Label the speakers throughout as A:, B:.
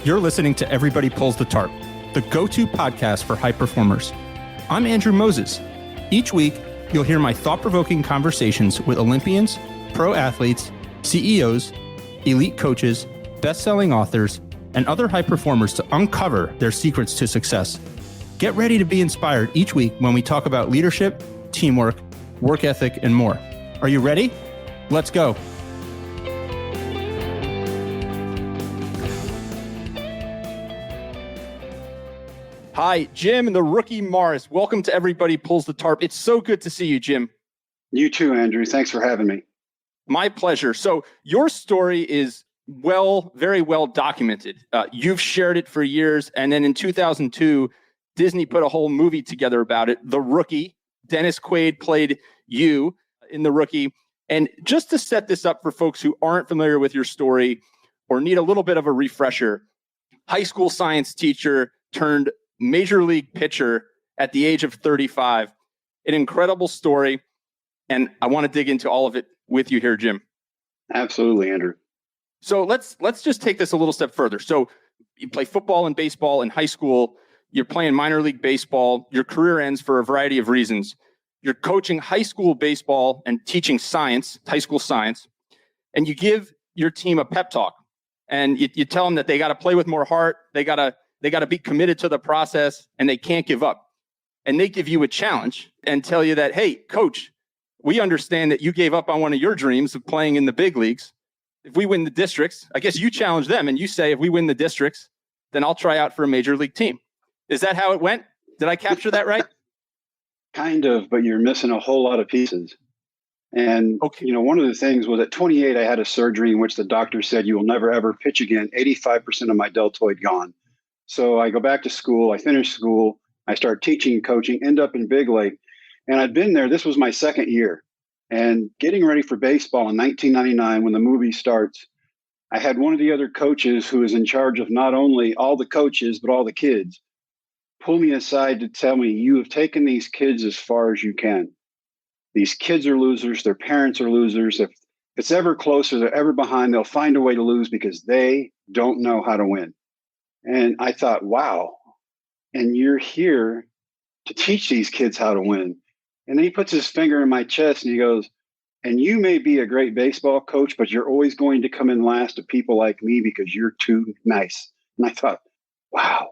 A: You're listening to Everybody Pulls the Tarp, the go-to podcast for high performers. I'm Andrew Moses. Each week, you'll hear my thought-provoking conversations with Olympians, pro athletes, CEOs, elite coaches, best-selling authors, and other high performers to uncover their secrets to success. Get ready to be inspired each week when we talk about leadership, teamwork, work ethic, and more. Are you ready? Let's go. Hi, Jim and the rookie Morris. Welcome to Everybody Pulls the Tarp. It's so good to see you, Jim.
B: You too, Andrew. Thanks for having me.
A: My pleasure. So your story is very well documented. You've shared it for years. And then in 2002, Disney put a whole movie together about it. The Rookie. Dennis Quaid played you in The Rookie. And just to set this up for folks who aren't familiar with your story or need a little bit of a refresher, high school science teacher turned major league pitcher at the age of 35. An incredible story. And I want to dig into all of it with you here, Jim.
B: Absolutely, Andrew.
A: So let's just take this a little step further. So you play football and baseball in high school. You're playing minor league baseball. Your career ends for a variety of reasons. You're coaching high school baseball and teaching science, high school science. And you give your team a pep talk. And you tell them that they got to play with more heart. They got to be committed to the process, and they can't give up. And they give you a challenge and tell you that, hey, coach, we understand that you gave up on one of your dreams of playing in the big leagues. If we win the districts, I guess you challenge them and you say, if we win the districts, then I'll try out for a major league team. Is that how it went? Did I capture that right?
B: Kind of, but you're missing a whole lot of pieces. And,
A: okay.
B: One of the things was at 28, I had a surgery in which the doctor said, you will never, ever pitch again. 85% of my deltoid gone. So I go back to school, I finish school, I start teaching and coaching, end up in Big Lake. And I'd been there, this was my second year. And getting ready for baseball in 1999, when the movie starts, I had one of the other coaches who was in charge of not only all the coaches, but all the kids, pull me aside to tell me, you have taken these kids as far as you can. These kids are losers, their parents are losers. If it's ever closer, they're ever behind, they'll find a way to lose because they don't know how to win. And I thought, wow, and you're here to teach these kids how to win. And then he puts his finger in my chest and he goes, and you may be a great baseball coach, but you're always going to come in last to people like me because you're too nice. And I thought, wow,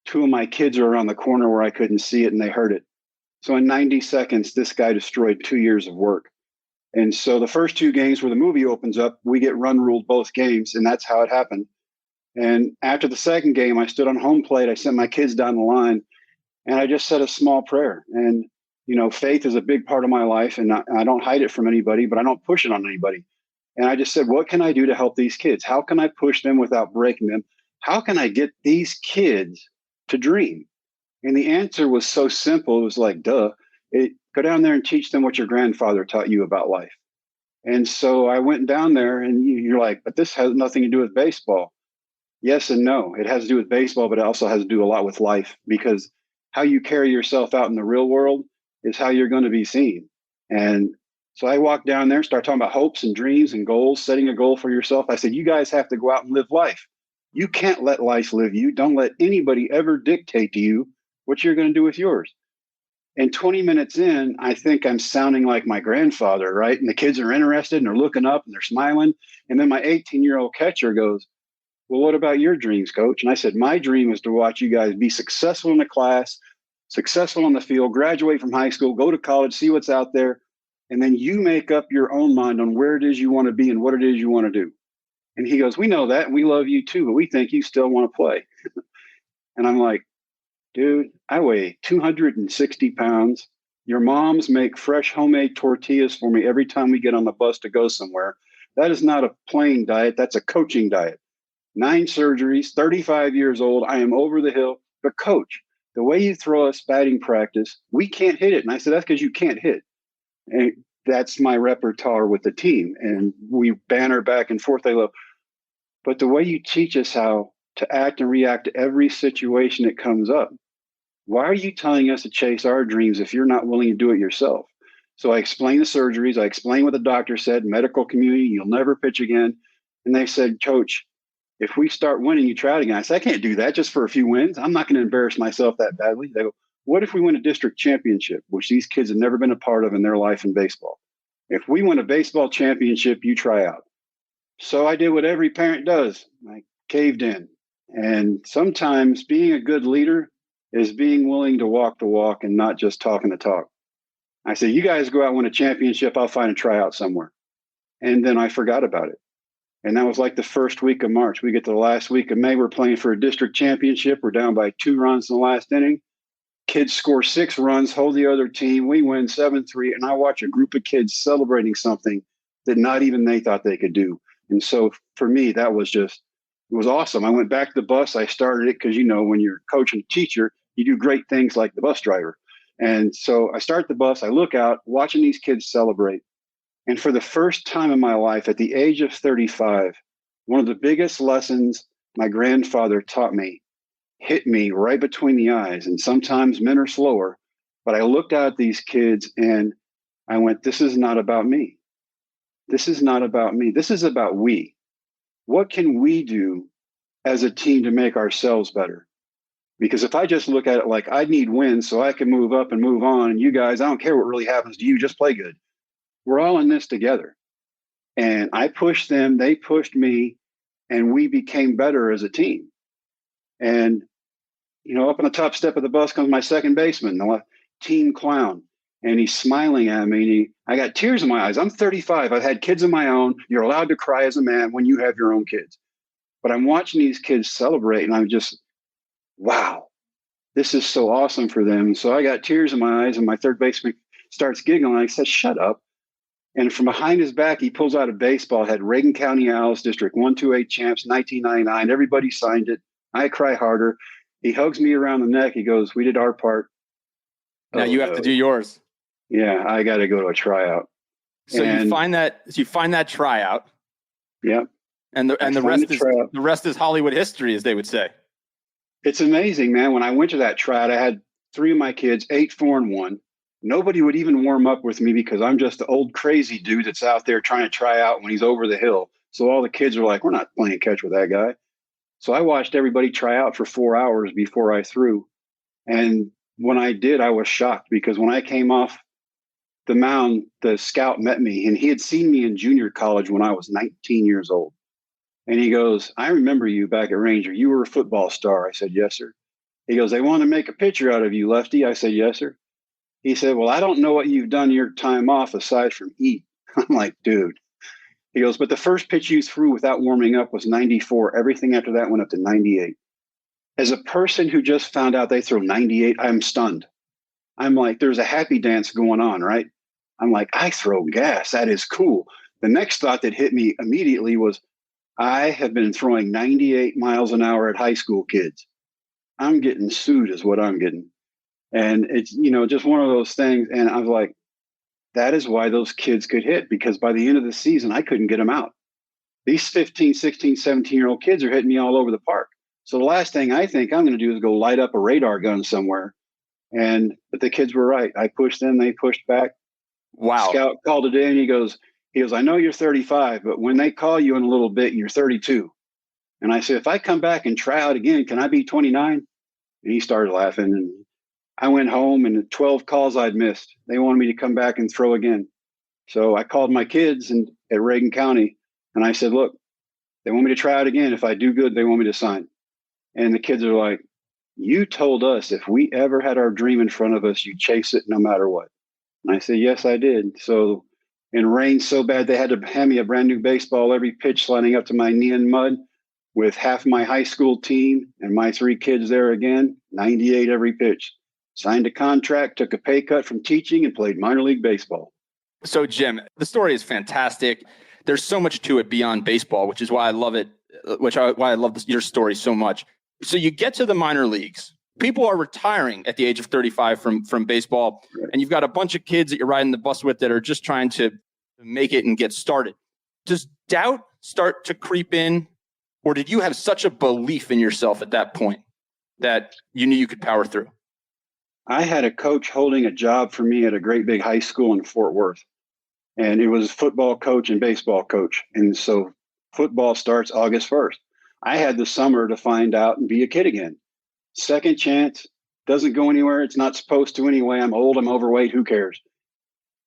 B: two of my kids are around the corner where I couldn't see it and they heard it. So in 90 seconds, this guy destroyed 2 years of work. And so the first two games where the movie opens up, we get run ruled both games. And that's how it happened. And after the second game, I stood on home plate. I sent my kids down the line and I just said a small prayer. And, faith is a big part of my life and I don't hide it from anybody, but I don't push it on anybody. And I just said, what can I do to help these kids? How can I push them without breaking them? How can I get these kids to dream? And the answer was so simple. It was like, duh, go down there and teach them what your grandfather taught you about life. And so I went down there and you're like, but this has nothing to do with baseball. Yes and no. It has to do with baseball, but it also has to do a lot with life because how you carry yourself out in the real world is how you're going to be seen. And so I walked down there, start talking about hopes and dreams and goals, setting a goal for yourself. I said, you guys have to go out and live life. You can't let life live you. Don't let anybody ever dictate to you what you're going to do with yours. And 20 minutes in, I think I'm sounding like my grandfather, right? And the kids are interested and they're looking up and they're smiling. And then my 18-year-old catcher goes, well, what about your dreams, coach? And I said, my dream is to watch you guys be successful in the class, successful on the field, graduate from high school, go to college, see what's out there. And then you make up your own mind on where it is you want to be and what it is you want to do. And he goes, we know that and we love you too, but we think you still want to play. And I'm like, dude, I weigh 260 pounds. Your moms make fresh homemade tortillas for me every time we get on the bus to go somewhere. That is not a plain diet. That's a coaching diet. 9 surgeries, 35 years old. I am over the hill. But coach, the way you throw us batting practice, we can't hit it. And I said, that's because you can't hit. And that's my repertoire with the team. And we banter back and forth. They love. But the way you teach us how to act and react to every situation that comes up, why are you telling us to chase our dreams if you're not willing to do it yourself? So I explained the surgeries. I explained what the doctor said, medical community, you'll never pitch again. And they said, coach, if we start winning, you try it again. I said, I can't do that just for a few wins. I'm not going to embarrass myself that badly. They go, what if we win a district championship, which these kids have never been a part of in their life in baseball? If we win a baseball championship, you try out. So I did what every parent does. I caved in. And sometimes being a good leader is being willing to walk the walk and not just talking the talk. I said, you guys go out and win a championship, I'll find a tryout somewhere. And then I forgot about it. And that was like the first week of March. We get to the last week of May. We're playing for a district championship. We're down by 2 runs in the last inning. Kids score 6 runs, hold the other team. We win 7-3. And I watch a group of kids celebrating something that not even they thought they could do. And so for me, that was just, it was awesome. I went back to the bus. I started it because, when you're a coach and a teacher, you do great things like the bus driver. And so I start the bus. I look out, watching these kids celebrate. And for the first time in my life, at the age of 35, one of the biggest lessons my grandfather taught me hit me right between the eyes. And sometimes men are slower, but I looked out at these kids and I went, this is not about me. This is not about me. This is about we. What can we do as a team to make ourselves better? Because if I just look at it like I need wins so I can move up and move on, and you guys, I don't care what really happens to you, just play good. We're all in this together. And I pushed them, they pushed me, and we became better as a team. And, up on the top step of the bus comes my second baseman, the team clown. And he's smiling at me, and I got tears in my eyes. I'm 35. I've had kids of my own. You're allowed to cry as a man when you have your own kids. But I'm watching these kids celebrate, and I'm just, wow, this is so awesome for them. So I got tears in my eyes, and my third baseman starts giggling. I said, shut up. And from behind his back, he pulls out a baseball, had Reagan County Owls, District 128 champs, 1999. Everybody signed it. I cry harder. He hugs me around the neck. He goes, we did our part.
A: Now you have to do yours.
B: Yeah, I got to go to a tryout.
A: So you find that tryout.
B: Yeah.
A: And the rest is Hollywood history, as they would say.
B: It's amazing, man. When I went to that tryout, I had 3 of my kids, 8, 4, and 1. Nobody would even warm up with me because I'm just the old crazy dude that's out there trying to try out when he's over the hill. So all the kids are like, we're not playing catch with that guy. So I watched everybody try out for 4 hours before I threw. And when I did, I was shocked because when I came off the mound, the scout met me, and he had seen me in junior college when I was 19 years old. And he goes, I remember you back at Ranger. You were a football star. I said, yes, sir. He goes, they want to make a picture out of you, Lefty. I said, yes, sir. He said, well, I don't know what you've done your time off aside from eat. I'm like, dude. He goes, but the first pitch you threw without warming up was 94. Everything after that went up to 98. As a person who just found out they throw 98, I'm stunned. I'm like, there's a happy dance going on, right? I'm like, I throw gas. That is cool. The next thought that hit me immediately was, I have been throwing 98 miles an hour at high school kids. I'm getting sued is what I'm getting. And it's, just one of those things. And I was like, that is why those kids could hit, because by the end of the season, I couldn't get them out. These 15, 16, 17-year-old kids are hitting me all over the park. So the last thing I think I'm going to do is go light up a radar gun somewhere. But the kids were right. I pushed them. They pushed back.
A: Wow.
B: Scout called it in. He goes, I know you're 35, but when they call you in a little bit, you're 32. And I said, if I come back and try out again, can I be 29? And he started laughing. And I went home, and the 12 calls I'd missed, they wanted me to come back and throw again. So I called my kids at Reagan County, and I said, look, they want me to try out again. If I do good, they want me to sign. And the kids are like, you told us if we ever had our dream in front of us, you chase it no matter what. And I said, yes, I did. So it rained so bad they had to hand me a brand new baseball every pitch, sliding up to my knee in mud, with half my high school team and my 3 kids there again, 98 every pitch. Signed a contract, took a pay cut from teaching, and played minor league baseball.
A: So, Jim, the story is fantastic. There's so much to it beyond baseball, which is why I love it, why I love your story so much. So you get to the minor leagues. People are retiring at the age of 35 from baseball, right. And you've got a bunch of kids that you're riding the bus with that are just trying to make it and get started. Does doubt start to creep in, or did you have such a belief in yourself at that point that you knew you could power through?
B: I had a coach holding a job for me at a great big high school in Fort Worth. And it was football coach and baseball coach. And so football starts August 1st. I had the summer to find out and be a kid again. Second chance, doesn't go anywhere. It's not supposed to anyway. I'm old, I'm overweight, who cares?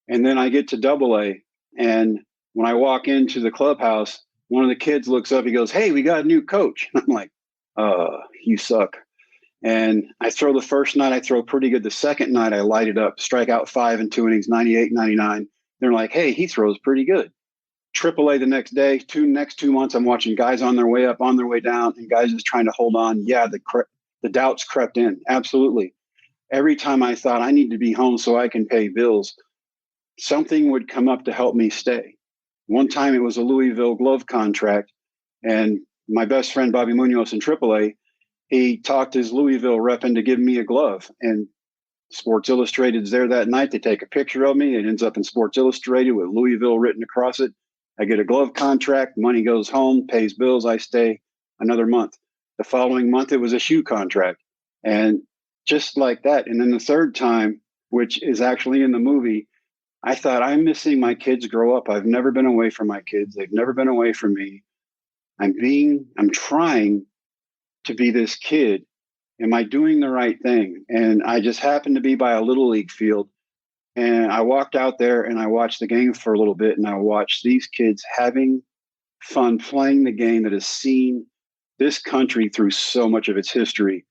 B: And then I get to AA, and when I walk into the clubhouse, one of the kids looks up, he goes, "Hey, we got a new coach." I'm like, you suck. And I throw the first night, I throw pretty good. The second night, I light it up, strike out 5 in 2 innings, 98, 99. They're like, "Hey, he throws pretty good." AAA the next day, next 2 months, I'm watching guys on their way up, on their way down, and guys just trying to hold on. Yeah, the doubts crept in. Absolutely. Every time I thought I need to be home so I can pay bills, something would come up to help me stay. One time it was a Louisville glove contract, and my best friend, Bobby Munoz in AAA, he talked his Louisville rep into giving me a glove. And Sports Illustrated's there that night. They take a picture of me. It ends up in Sports Illustrated with Louisville written across it. I get a glove contract. Money goes home, pays bills. I stay another month. The following month, it was a shoe contract. And just like that. And then the third time, which is actually in the movie, I thought, I'm missing my kids grow up. I've never been away from my kids. They've never been away from me. I'm trying to be this kid. Am I doing the right thing? And I just happened to be by a little league field. And I walked out there and I watched the game for a little bit, and I watched these kids having fun playing the game that has seen this country through so much of its history.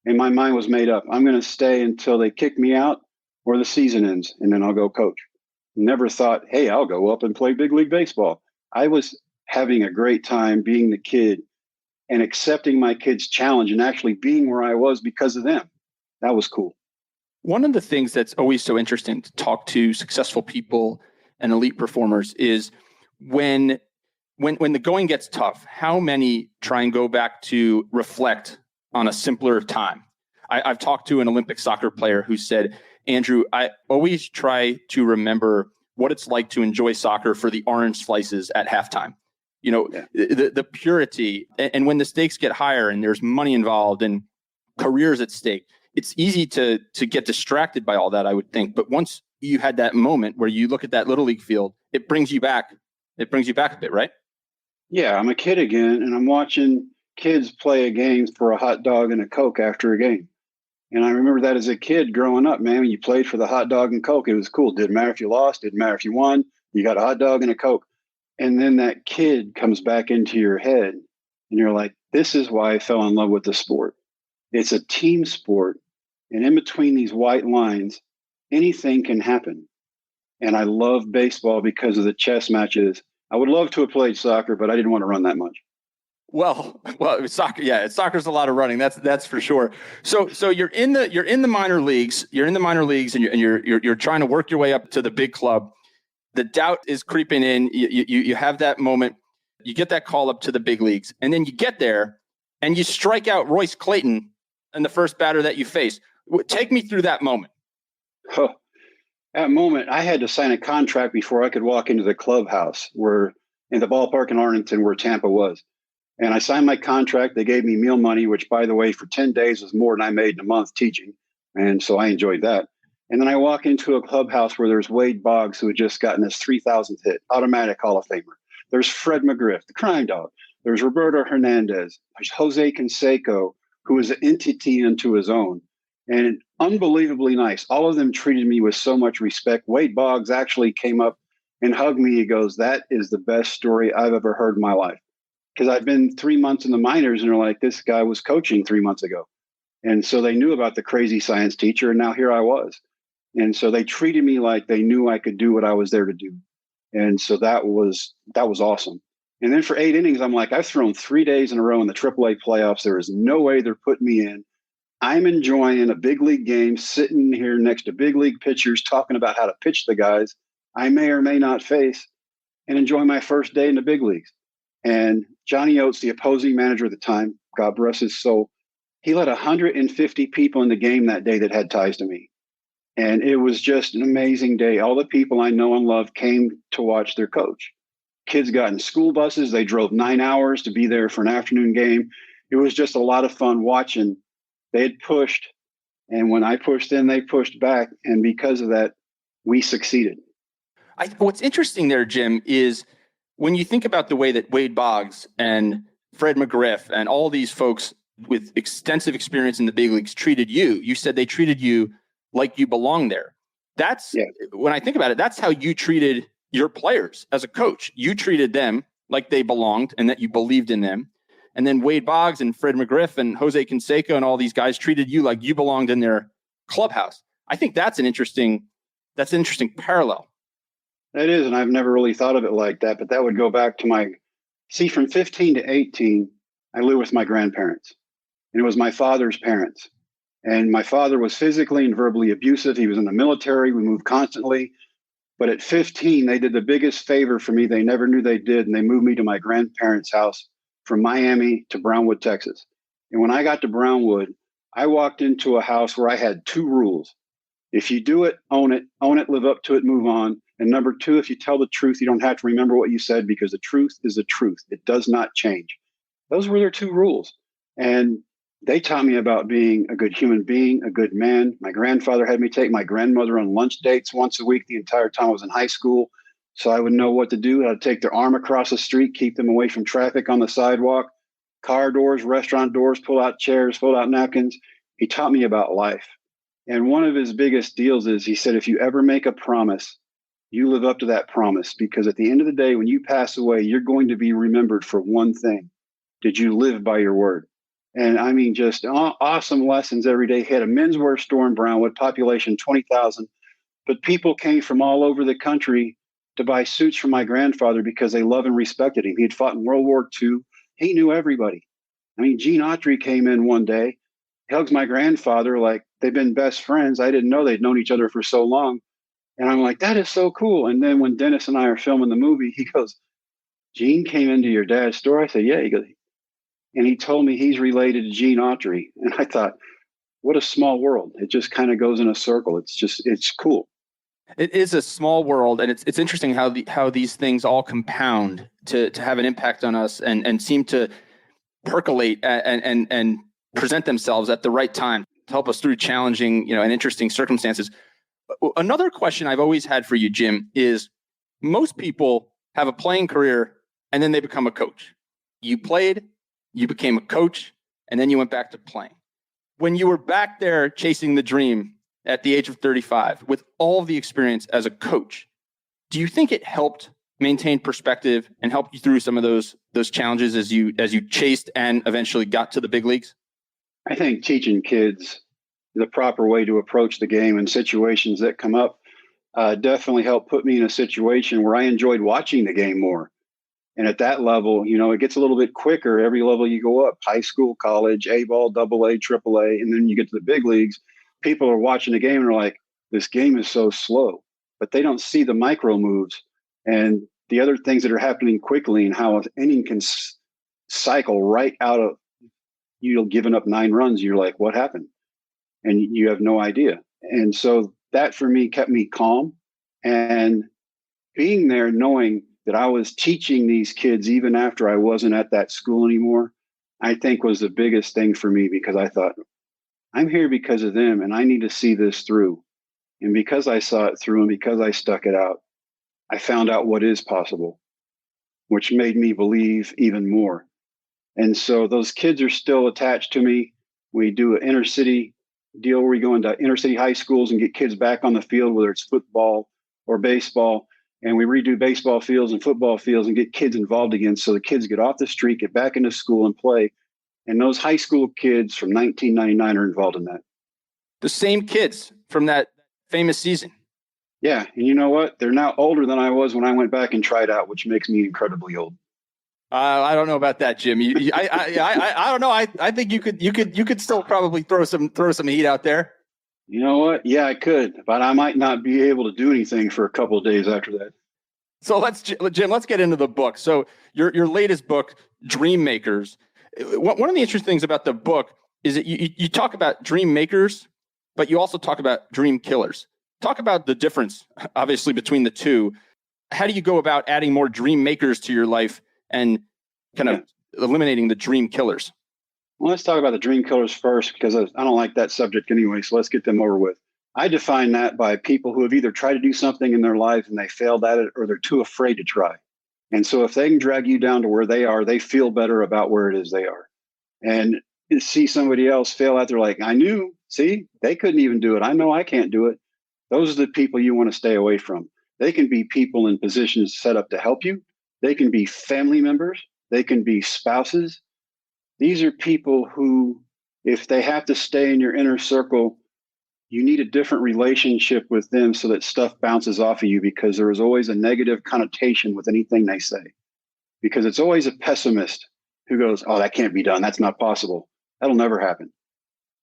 B: And my mind was made up. I'm going to stay until they kick me out or the season ends, and then I'll go coach. Never thought, hey, I'll go up and play big league baseball. I was having a great time being the kid and accepting my kids' challenge and actually being where I was because of them. That was cool.
A: One of the things that's always so interesting to talk to successful people and elite performers is when the going gets tough, how many try and go back to reflect on a simpler time. I've talked to an Olympic soccer player who said, "Andrew, I always try to remember what it's like to enjoy soccer for the orange slices at halftime. You know, the purity, and when the stakes get higher and there's money involved and careers at stake, it's easy to get distracted by all that, I would think. But once you had that moment where you look at that little league field, it brings you back. It brings you back a bit, right?"
B: Yeah, I'm a kid again, and I'm watching kids play a game for a hot dog and a Coke after a game. And I remember that as a kid growing up, man, when you played for the hot dog and Coke, it was cool. Didn't matter if you lost, didn't matter if you won, you got a hot dog and a Coke. And then that kid comes back into your head, and you're like, this is why I fell in love with the sport. It's a team sport. And in between these white lines, anything can happen. And I love baseball because of the chess matches. I would love to have played soccer, but I didn't want to run that much.
A: Well, soccer. Yeah, soccer's a lot of running. That's for sure. So you're in the minor leagues. You're in the minor leagues, and you're trying to work your way up to the big club. The doubt is creeping in. You have that moment. You get that call up to the big leagues, and then you get there, and you strike out Royce Clayton in the first batter that you face. Take me through that moment.
B: Huh. That moment, I had to sign a contract before I could walk into the clubhouse in the ballpark in Arlington where Tampa was. And I signed my contract. They gave me meal money, which, by the way, for 10 days was more than I made in a month teaching. And so I enjoyed that. And then I walk into a clubhouse where there's Wade Boggs, who had just gotten his 3,000th hit, automatic Hall of Famer. There's Fred McGriff, the crime dog. There's Roberto Hernandez. There's Jose Canseco, who is an entity unto his own. And unbelievably nice. All of them treated me with so much respect. Wade Boggs actually came up and hugged me. He goes, "That is the best story I've ever heard in my life." Because I've been 3 months in the minors, and they're like, this guy was coaching 3 months ago. And so they knew about the crazy science teacher, and now here I was. And so they treated me like they knew I could do what I was there to do. And so that was awesome. And then for 8 innings, I'm like, I've thrown 3 days in a row in the AAA playoffs. There is no way they're putting me in. I'm enjoying a big league game, sitting here next to big league pitchers, talking about how to pitch the guys I may or may not face, and enjoy my first day in the big leagues. And Johnny Oates, the opposing manager at the time, God bless his soul, he let 150 people in the game that day that had ties to me. And it was just an amazing day. All the people I know and love came to watch their coach. Kids got in school buses. They drove 9 hours to be there for an afternoon game. It was just a lot of fun watching. They had pushed, and when I pushed in, they pushed back. And because of that, we succeeded.
A: What's interesting there, Jim, is when you think about the way that Wade Boggs and Fred McGriff and all these folks with extensive experience in the big leagues treated you. You said they treated you like you belonged there. That's when I think about it, that's how you treated your players as a coach. You treated them like they belonged and that you believed in them. And then Wade Boggs and Fred McGriff and Jose Canseco and all these guys treated you like you belonged in their clubhouse. I think that's an interesting parallel.
B: That is, and I've never really thought of it like that, but that would go back to from 15 to 18, I lived with my grandparents, and it was my father's parents. And my father was physically and verbally abusive. He was in the military. We moved constantly. But at 15, they did the biggest favor for me they never knew they did, and they moved me to my grandparents' house from Miami to Brownwood, Texas. And when I got to Brownwood, I walked into a house where I had two rules. If you do it, own it, live up to it, move on. And number two, if you tell the truth, you don't have to remember what you said because the truth is the truth. It does not change. Those were their two rules. And they taught me about being a good human being, a good man. My grandfather had me take my grandmother on lunch dates once a week the entire time I was in high school. So I would know what to do. I'd take their arm across the street, keep them away from traffic on the sidewalk, car doors, restaurant doors, pull out chairs, fold out napkins. He taught me about life. And one of his biggest deals is he said, if you ever make a promise, you live up to that promise, because at the end of the day, when you pass away, you're going to be remembered for one thing. Did you live by your word? And I mean, just awesome lessons every day. He had a menswear store in Brownwood, population 20,000. But people came from all over the country to buy suits from my grandfather because they love and respected him. He had fought in World War II. He knew everybody. I mean, Gene Autry came in one day, hugs my grandfather like they've been best friends. I didn't know they'd known each other for so long. And I'm like, that is so cool. And then when Dennis and I are filming the movie, he goes, Gene came into your dad's store? I said, yeah. He goes, and he told me he's related to Gene Autry. And I thought, what a small world. It just kind of goes in a circle. It's cool.
A: It is a small world, and it's interesting how these things all compound to have an impact on us and seem to percolate and present themselves at the right time to help us through challenging, and interesting circumstances. Another question I've always had for you, Jim, is most people have a playing career and then they become a coach. You played, you became a coach, and then you went back to playing. When you were back there chasing the dream at the age of 35, with all of the experience as a coach, do you think it helped maintain perspective and help you through some of those challenges as you chased and eventually got to the big leagues?
B: I think teaching kids the proper way to approach the game and situations that come up definitely helped put me in a situation where I enjoyed watching the game more. And at that level, it gets a little bit quicker every level you go up: high school, college, A-ball, AA, AAA, and then you get to the big leagues. People are watching the game and are like, this game is so slow, but they don't see the micro moves and the other things that are happening quickly and how an inning can cycle right out of you giving up 9 runs. You're like, what happened? And you have no idea. And so that for me kept me calm, and being there knowing that I was teaching these kids even after I wasn't at that school anymore, I think was the biggest thing for me, because I thought, I'm here because of them and I need to see this through. And because I saw it through and because I stuck it out, I found out what is possible, which made me believe even more. And so those kids are still attached to me. We do an inner city deal where we go into inner city high schools and get kids back on the field, whether it's football or baseball. And we redo baseball fields and football fields and get kids involved again. So the kids get off the street, get back into school and play. And those high school kids from 1999 are involved in that.
A: The same kids from that famous season.
B: Yeah. And you know what? They're now older than I was when I went back and tried out, which makes me incredibly old.
A: I don't know about that, Jim. I don't know. I think you could still probably throw some heat out there.
B: You know what? Yeah, I could, but I might not be able to do anything for a couple of days after that.
A: So Jim, let's get into the book. So your latest book, Dream Makers. One of the interesting things about the book is that you talk about dream makers, but you also talk about dream killers. Talk about the difference, obviously, between the two. How do you go about adding more dream makers to your life and kind of eliminating the dream killers?
B: Well, let's talk about the dream killers first, because I don't like that subject anyway. So let's get them over with. I define that by people who have either tried to do something in their life and they failed at it, or they're too afraid to try. And so if they can drag you down to where they are, they feel better about where it is they are. And see somebody else fail out there like, I knew, see, they couldn't even do it. I know I can't do it. Those are the people you want to stay away from. They can be people in positions set up to help you. They can be family members. They can be spouses. These are people who, if they have to stay in your inner circle, you need a different relationship with them so that stuff bounces off of you, because there is always a negative connotation with anything they say. Because it's always a pessimist who goes, oh, that can't be done. That's not possible. That'll never happen.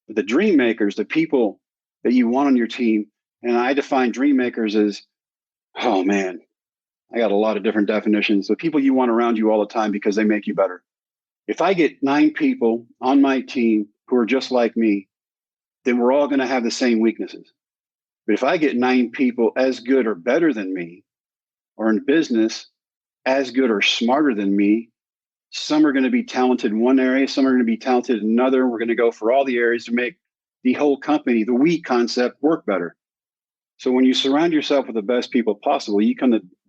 B: But the dream makers, the people that you want on your team, and I define dream makers as, oh man, I got a lot of different definitions. The people you want around you all the time because they make you better. If I get 9 people on my team who are just like me, then we're all going to have the same weaknesses. But if I get 9 people as good or better than me, or in business, as good or smarter than me, some are going to be talented in one area, some are going to be talented in another. We're going to go for all the areas to make the whole company, the we concept, work better. So when you surround yourself with the best people possible, you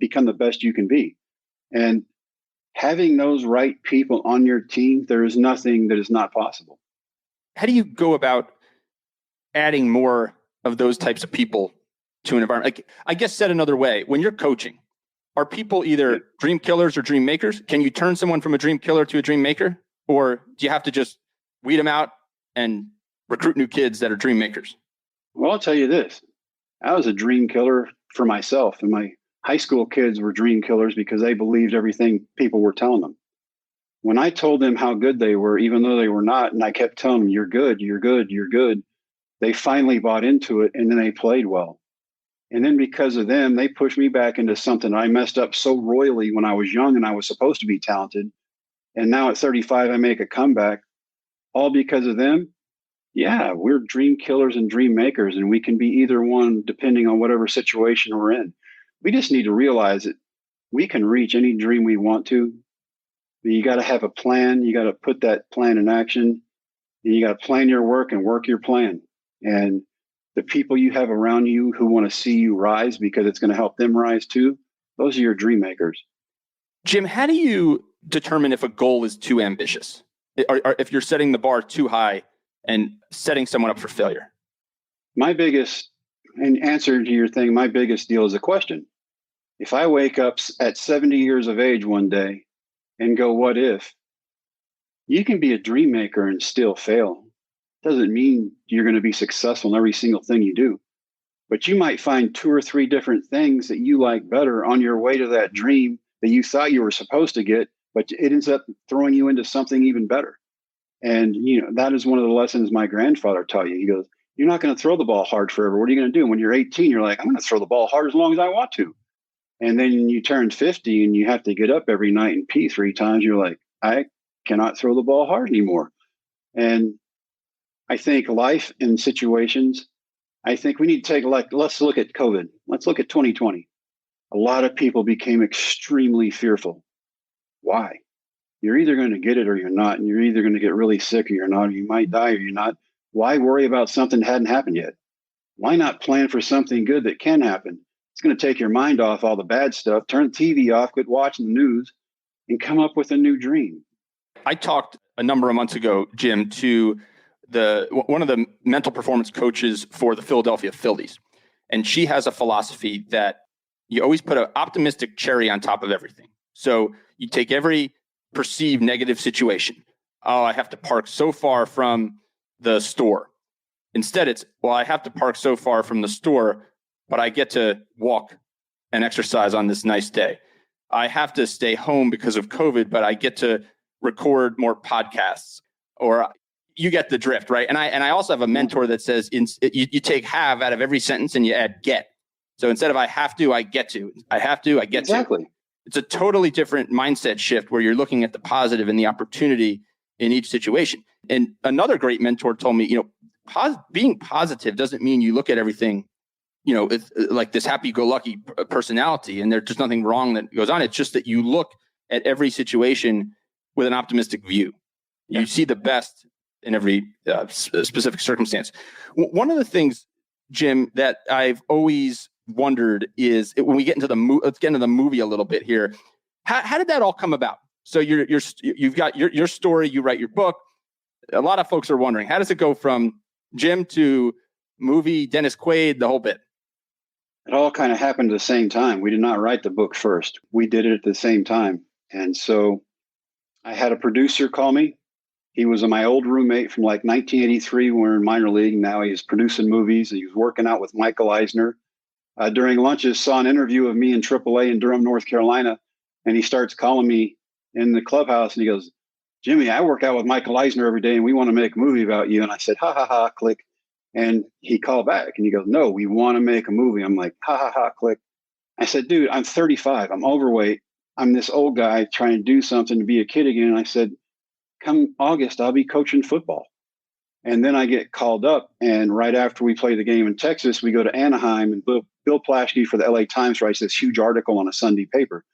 B: become the best you can be. And having those right people on your team, there is nothing that is not possible.
A: How do you go about adding more of those types of people to an environment? Like, I guess said another way, when you're coaching, are people either dream killers or dream makers? Can you turn someone from a dream killer to a dream maker? Or do you have to just weed them out and recruit new kids that are dream makers?
B: Well, I'll tell you this. I was a dream killer for myself, and my high school kids were dream killers because they believed everything people were telling them. When I told them how good they were, even though they were not, and I kept telling them, you're good, you're good, you're good, they finally bought into it, and then they played well. And then because of them, they pushed me back into something I messed up so royally when I was young and I was supposed to be talented. And now at 35, I make a comeback, all because of them. Yeah, we're dream killers and dream makers, and we can be either one depending on whatever situation we're in. We just need to realize that we can reach any dream we want to. But you got to have a plan. You got to put that plan in action. And you got to plan your work and work your plan. And the people you have around you who want to see you rise because it's going to help them rise too, those are your dream makers.
A: Jim, how do you determine if a goal is too ambitious? Or if you're setting the bar too high and setting someone up for failure?
B: My biggest, in answer to your thing, my biggest deal is a question. If I wake up at 70 years of age one day and go, what if? You can be a dream maker and still fail. Doesn't mean you're going to be successful in every single thing you do. But you might find 2 or 3 different things that you like better on your way to that dream that you thought you were supposed to get, but it ends up throwing you into something even better. And, that is one of the lessons my grandfather taught you. He goes, you're not going to throw the ball hard forever. What are you going to do? When you're 18, you're like, I'm going to throw the ball hard as long as I want to. And then you turn 50 and you have to get up every night and pee 3 times. You're like, I cannot throw the ball hard anymore. And I think life and situations, I think we need to take, let's look at COVID. Let's look at 2020. A lot of people became extremely fearful. Why? You're either going to get it or you're not. And you're either going to get really sick or you're not. Or you might die or you're not. Why worry about something that hadn't happened yet? Why not plan for something good that can happen? It's going to take your mind off all the bad stuff. Turn the TV off, quit watching the news, and come up with a new dream.
A: I talked a number of months ago, Jim, to one of the mental performance coaches for the Philadelphia Phillies. And she has a philosophy that you always put an optimistic cherry on top of everything. So you take every perceived negative situation. Oh, I have to park so far from the store. Instead, it's, well, I have to park so far from the store, but I get to walk and exercise on this nice day. I have to stay home because of COVID, but I get to record more podcasts. Or you get the drift, right? And I also have a mentor that says you take have out of every sentence and you add get. So instead of I have to, I get to. I have to, I get
B: Exactly.
A: to. It's a totally different mindset shift where you're looking at the positive and the opportunity in each situation. And another great mentor told me, being positive doesn't mean you look at everything, it's like this happy-go-lucky personality and there's just nothing wrong that goes on. It's just that you look at every situation with an optimistic view.
B: Yeah.
A: You see the best in every specific circumstance. One of the things, Jim, that I've always wondered is when we get into let's get into the movie a little bit here. How did that all come about? So you've got your story, you write your book. A lot of folks are wondering, how does it go from gym to movie, Dennis Quaid, the whole bit?
B: It all kind of happened at the same time. We did not write the book first. We did it at the same time. And so I had a producer call me. He was my old roommate from like 1983 when we were in minor league. Now he's producing movies. He was working out with Michael Eisner. During lunches, saw an interview of me in AAA in Durham, North Carolina. And he starts calling me in the clubhouse and he goes, Jimmy, I work out with Michael Eisner every day and we want to make a movie about you. And I said, ha, ha, ha, click. And he called back and he goes, no, we want to make a movie. I'm like, ha, ha, ha, click. I said, dude, I'm 35. I'm overweight. I'm this old guy trying to do something to be a kid again. And I said, come August, I'll be coaching football. And then I get called up. And right after we play the game in Texas, we go to Anaheim and Bill Plaschke for the LA Times writes this huge article on a Sunday paper.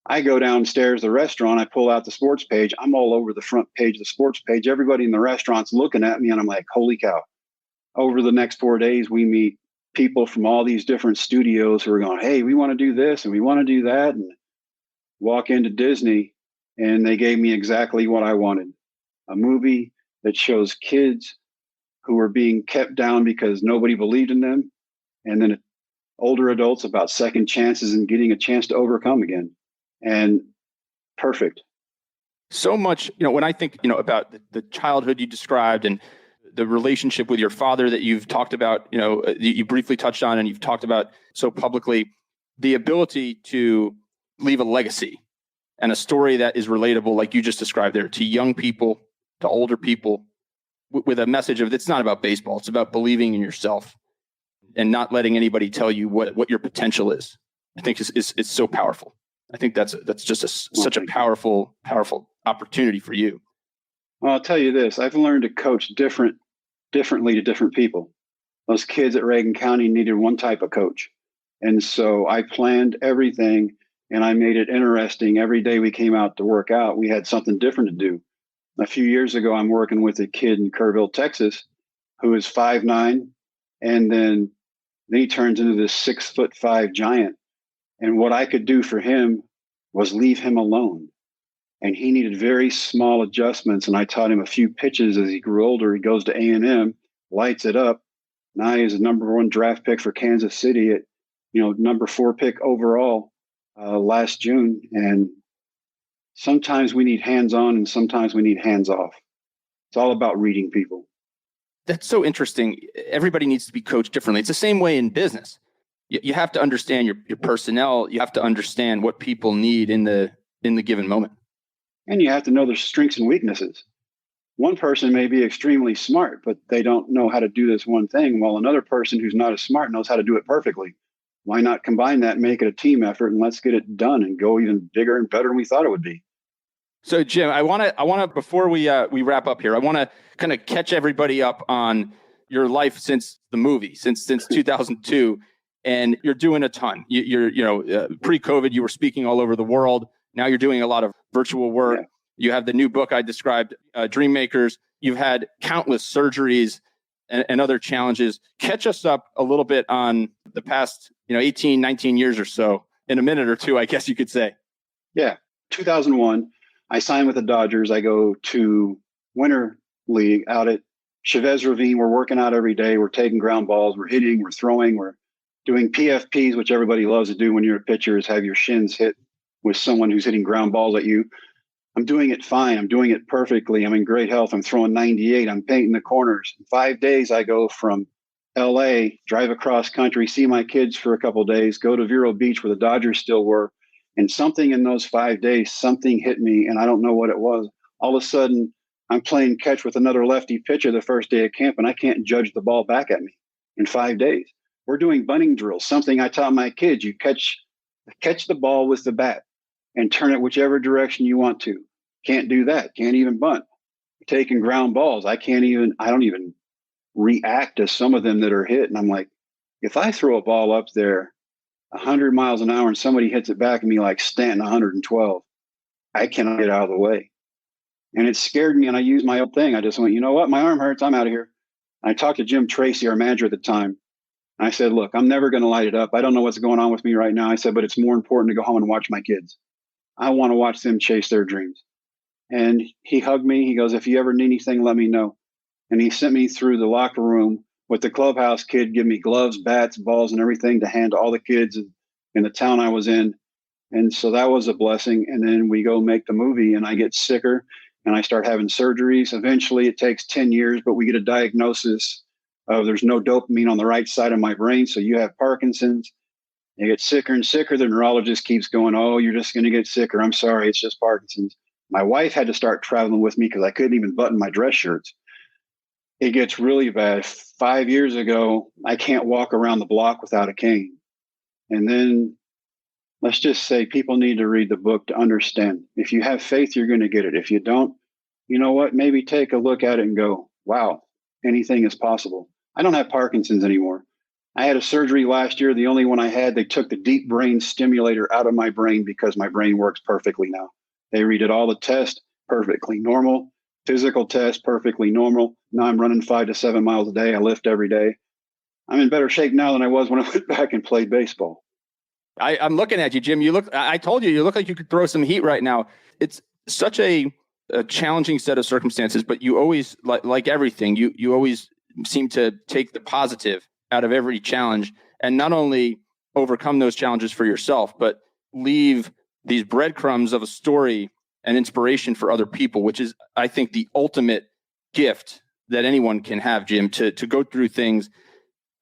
B: I go downstairs to the restaurant. I pull out the sports page. I'm all over the front page of the sports page. Everybody in the restaurant's looking at me and I'm like, holy cow. Over the next 4 days, we meet people from all these different studios who are going, hey, we want to do this and we want to do that. And walk into Disney and they gave me exactly what I wanted. A movie that shows kids who are being kept down because nobody believed in them. And then older adults about second chances and getting a chance to overcome again. And perfect.
A: So much, when I think, about the childhood you described and the relationship with your father that you've talked about, you briefly touched on and you've talked about so publicly, the ability to leave a legacy and a story that is relatable, like you just described there, to young people, to older people, with a message of it's not about baseball. It's about believing in yourself and not letting anybody tell you what your potential is. I think it's so powerful. I think that's just such a powerful opportunity for you.
B: Well, I'll tell you this. I've learned to coach differently to different people. Those kids at Reagan County needed one type of coach. And so I planned everything and I made it interesting. Every day we came out to work out, we had something different to do. A few years ago, I'm working with a kid in Kerrville, Texas, who is 5'9", and then he turns into this 6'5" giant. And what I could do for him was leave him alone. And he needed very small adjustments. And I taught him a few pitches as he grew older. He goes to A&M, lights it up. Now he's a number 1 draft pick for Kansas City at, number 4 pick overall last June. And sometimes we need hands-on and sometimes we need hands-off. It's all about reading people.
A: That's so interesting. Everybody needs to be coached differently. It's the same way in business. You have to understand your personnel. You have to understand what people need in the given moment.
B: And you have to know their strengths and weaknesses. One person may be extremely smart, but they don't know how to do this one thing, while another person who's not as smart knows how to do it perfectly. Why not combine that and make it a team effort, and let's get it done and go even bigger and better than we thought it would be.
A: So, Jim, I want to before we wrap up here, I want to kind of catch everybody up on your life since the movie, since 2002, and you're doing a ton. You're pre-COVID, you were speaking all over the world. Now you're doing a lot of virtual work. Yeah. You have the new book I described, Dream Makers. You've had countless surgeries and other challenges. Catch us up a little bit on the past, 18, 19 years or so, in a minute or two, I guess you could say.
B: Yeah. 2001, I signed with the Dodgers. I go to Winter League out at Chavez Ravine. We're working out every day. We're taking ground balls. We're hitting. We're throwing. We're doing PFPs, which everybody loves to do when you're a pitcher, is have your shins hit with someone who's hitting ground balls at you. I'm doing it fine. I'm doing it perfectly. I'm in great health. I'm throwing 98. I'm painting the corners. In 5 days, I go from LA, drive across country, see my kids for a couple of days, go to Vero Beach where the Dodgers still were. And something in those 5 days, something hit me and I don't know what it was. All of a sudden, I'm playing catch with another lefty pitcher the first day of camp and I can't judge the ball back at me in 5 days. We're doing bunting drills, something I taught my kids. You catch the ball with the bat and turn it whichever direction you want to. Can't do that. Can't even bunt. Taking ground balls. I don't even react to some of them that are hit. And I'm like, if I throw a ball up there 100 miles an hour and somebody hits it back at me like Stanton 112, I cannot get out of the way. And it scared me. And I used my own thing. I just went, you know what? My arm hurts. I'm out of here. And I talked to Jim Tracy, our manager at the time. And I said, look, I'm never going to light it up. I don't know what's going on with me right now. I said, but it's more important to go home and watch my kids. I want to watch them chase their dreams. And he hugged me. He goes, if you ever need anything, let me know. And he sent me through the locker room with the clubhouse kid, give me gloves, bats, balls, and everything to hand to all the kids in the town I was in. And so that was a blessing. And then we go make the movie, and I get sicker and I start having surgeries. Eventually, it takes 10 years, but we get a diagnosis of there's no dopamine on the right side of my brain. So you have Parkinson's. You get sicker and sicker. The neurologist keeps going, oh, you're just going to get sicker. I'm sorry, it's just Parkinson's. My wife had to start traveling with me because I couldn't even button my dress shirts. It gets really bad. 5 years ago, I can't walk around the block without a cane. And then let's just say people need to read the book to understand. If you have faith, you're going to get it. If you don't, you know what? Maybe take a look at it and go, wow, anything is possible. I don't have Parkinson's anymore. I had a surgery last year. The only one I had, they took the deep brain stimulator out of my brain because my brain works perfectly now. They redid all the tests, perfectly normal. Physical test, perfectly normal. Now I'm running 5 to 7 miles a day. I lift every day. I'm in better shape now than I was when I went back and played baseball.
A: I'm looking at you, Jim. I told you look like you could throw some heat right now. It's such a challenging set of circumstances, but you always, like everything, you always seem to take the positive out of every challenge and not only overcome those challenges for yourself, but leave these breadcrumbs of a story and inspiration for other people, which is, I think, the ultimate gift that anyone can have, Jim, to go through things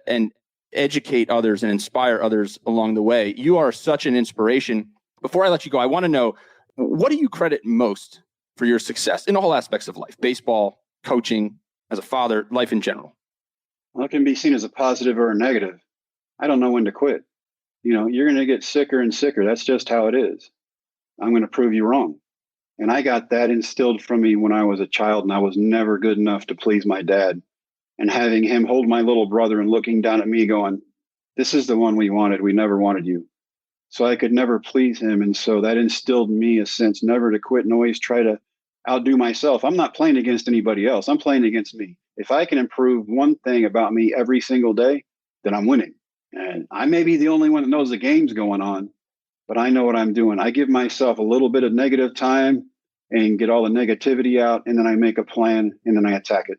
A: and educate others and inspire others along the way. You are such an inspiration. Before I let you go, I want to know, what do you credit most for your success in all aspects of life? Baseball, coaching, as a father, life in general.
B: Well, it can be seen as a positive or a negative. I don't know when to quit. You're going to get sicker and sicker. That's just how it is. I'm going to prove you wrong. And I got that instilled from me when I was a child, and I was never good enough to please my dad. And having him hold my little brother and looking down at me going, this is the one we wanted. We never wanted you. So I could never please him. And so that instilled in me a sense never to quit and always try to outdo myself. I'm not playing against anybody else. I'm playing against me. If I can improve one thing about me every single day, then I'm winning. And I may be the only one that knows the game's going on, but I know what I'm doing. I give myself a little bit of negative time and get all the negativity out, and then I make a plan, and then I attack it.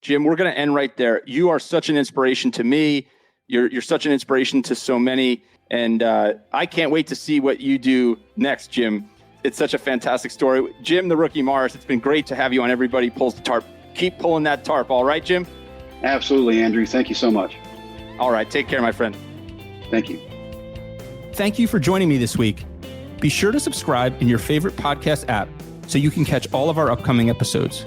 A: Jim, we're going to end right there. You are such an inspiration to me. You're such an inspiration to so many, and I can't wait to see what you do next, Jim. It's such a fantastic story. Jim, the Rookie Morris, it's been great to have you on Everybody Pulls the Tarp. Keep pulling that tarp, all right, Jim?
B: Absolutely, Andrew. Thank you so much.
A: All right, take care, my friend.
B: Thank you.
C: Thank you for joining me this week. Be sure to subscribe in your favorite podcast app so you can catch all of our upcoming episodes.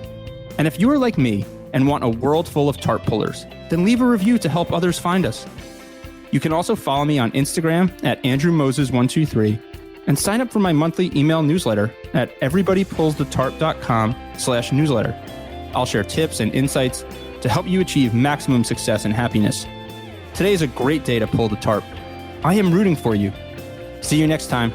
C: And if you are like me and want a world full of tarp pullers, then leave a review to help others find us. You can also follow me on Instagram at AndrewMoses123 and sign up for my monthly email newsletter at everybodypullsthetarp.com/newsletter. I'll share tips and insights to help you achieve maximum success and happiness. Today is a great day to pull the tarp. I am rooting for you. See you next time.